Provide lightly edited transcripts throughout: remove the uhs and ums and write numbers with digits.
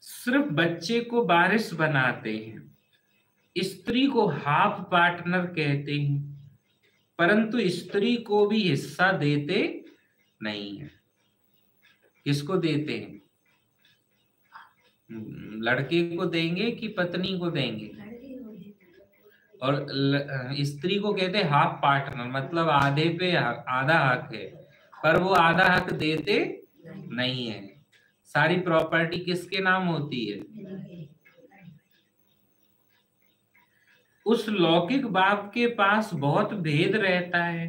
सिर्फ बच्चे को वारिस बनाते हैं, स्त्री को हाफ पार्टनर कहते हैं, परंतु स्त्री को भी हिस्सा देते नहीं है। किसको देते हैं? लड़के को देंगे कि पत्नी को देंगे? और स्त्री को कहते हैं हाफ पार्टनर, मतलब आधे पे आधा हक है, पर वो आधा हक देते नहीं है। सारी प्रॉपर्टी किसके नाम होती है? उस लौकिक बाप के पास बहुत भेद रहता है।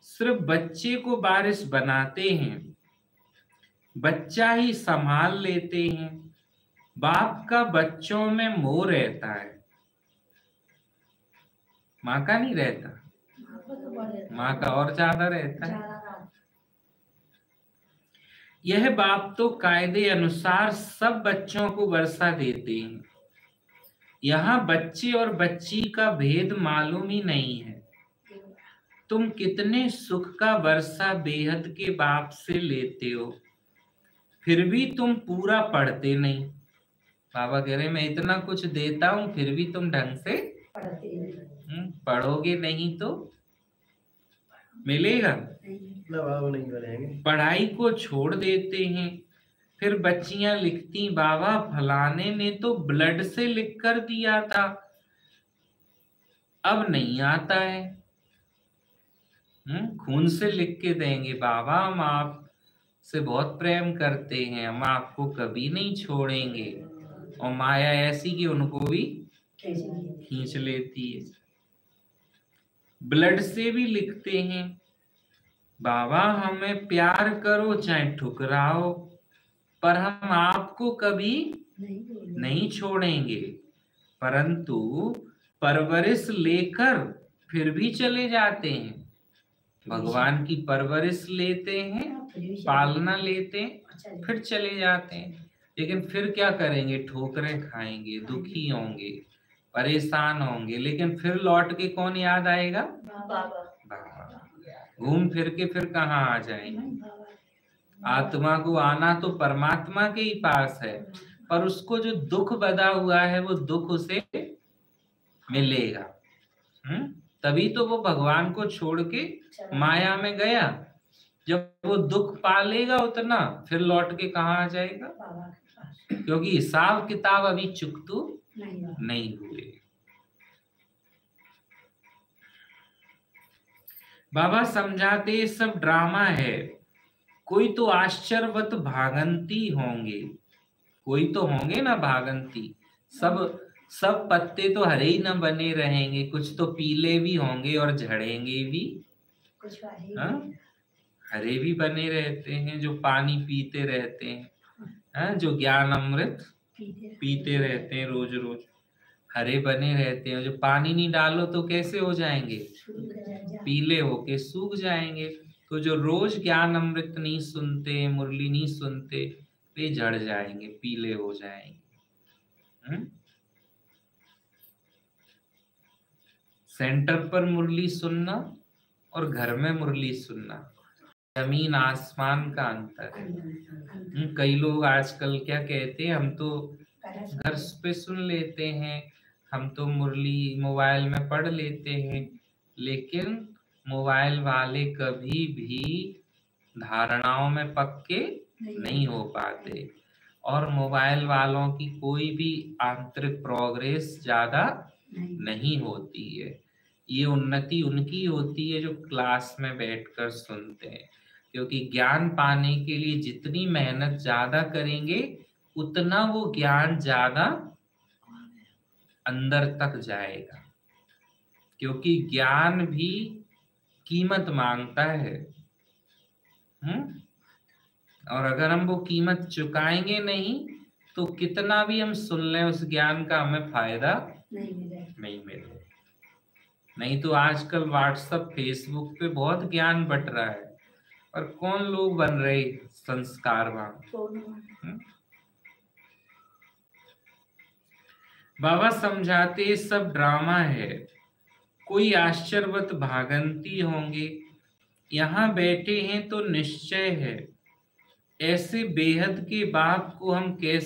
सिर्फ बच्चे को वारिस बनाते हैं, बच्चा ही संभाल लेते हैं। बाप का बच्चों में मोह रहता है, माँ का नहीं रहता। माँ का और ज्यादा रहता है। यह बाप तो कायदे अनुसार सब बच्चों को वर्षा देते हैं। यहाँ बच्चे और बच्ची का भेद मालूम ही नहीं है। तुम कितने सुख का वर्षा बेहद के बाप से लेते हो, फिर भी तुम पूरा पढ़ते नहीं। बाबा कह रहे मैं इतना कुछ देता हूं, फिर भी तुम ढंग से पढ़ोगे नहीं तो मिलेगा नहीं करेंगे। पढ़ाई को छोड़ देते हैं। फिर बच्चियां लिखती, बाबा फलाने ने तो ब्लड से लिख कर दिया था, अब नहीं आता है। खून से लिख के देंगे, बाबा हम आप से बहुत प्रेम करते हैं, हम आपको कभी नहीं छोड़ेंगे। और माया ऐसी कि उनको भी खींच लेती है। ब्लड से भी लिखते हैं, बाबा हमें प्यार करो चाहे ठुकराओ, पर हम आपको कभी नहीं छोड़ेंगे। परंतु परवरिश लेकर फिर भी चले जाते हैं। भगवान की परवरिश लेते हैं, पालना लेते हैं, फिर चले जाते हैं। लेकिन फिर क्या करेंगे? ठोकरें खाएंगे, दुखी होंगे, परेशान होंगे, लेकिन फिर लौट के कौन याद आएगा? बाबा। घूम फिर के फिर कहाँ आ जाएंगे? आत्मा को आना तो परमात्मा के ही पास है, पर उसको जो दुख बदा हुआ है वो दुख उसे मिलेगा। तभी तो वो भगवान को छोड़ के माया में गया। जब वो दुख पालेगा उतना, फिर लौट के कहाँ आ जाएगा? क्योंकि हिसाब किताब अभी चुकतू नहीं हुए। बाबा समझाते सब ड्रामा है। कोई तो आश्चर्यवत भागंती होंगे, कोई तो होंगे ना भागंती। सब पत्ते तो हरे ही न बने रहेंगे, कुछ तो पीले भी होंगे और झड़ेंगे भी। हरे भी बने रहते हैं जो पानी पीते रहते हैं, जो ज्ञान अमृत पीते रहते हैं रोज रोज, हरे बने रहते हैं। जो पानी नहीं डालो तो कैसे हो जाएंगे? पीले होके सूख जाएंगे। तो जो रोज ज्ञान अमृत नहीं सुनते, मुरली नहीं सुनते, वे झड़ जाएंगे, पीले हो जाएंगे। सेंटर पर मुरली सुनना और घर में मुरली सुनना, जमीन आसमान का अंतर है। कई लोग आजकल क्या कहते हैं, हम तो घर पे सुन लेते हैं, हम तो मुरली मोबाइल में पढ़ लेते हैं, लेकिन मोबाइल वाले कभी भी धारणाओं में पक्के नहीं हो पाते, और मोबाइल वालों की कोई भी आंतरिक प्रोग्रेस ज्यादा नहीं होती है। ये उन्नति उनकी होती है जो क्लास में बैठकर सुनते हैं, क्योंकि ज्ञान पाने के लिए जितनी मेहनत ज्यादा करेंगे उतना वो ज्ञान ज्यादा अंदर तक जाएगा, क्योंकि ज्ञान भी कीमत मांगता है। और अगर हम वो कीमत चुकाएंगे नहीं तो कितना भी हम सुन लें उस ज्ञान का हमें फायदा नहीं मिलेगा। नहीं तो आजकल व्हाट्सएप फेसबुक पे बहुत ज्ञान बट रहा है, और कौन लोग बन रहे संस्कारवान। बाबा समझाते सब ड्रामा है। कोई आश्चर्यवत भागंती होंगे, यहाँ बैठे हैं तो निश्चय है। ऐसे बेहद के बाप को हम कैसे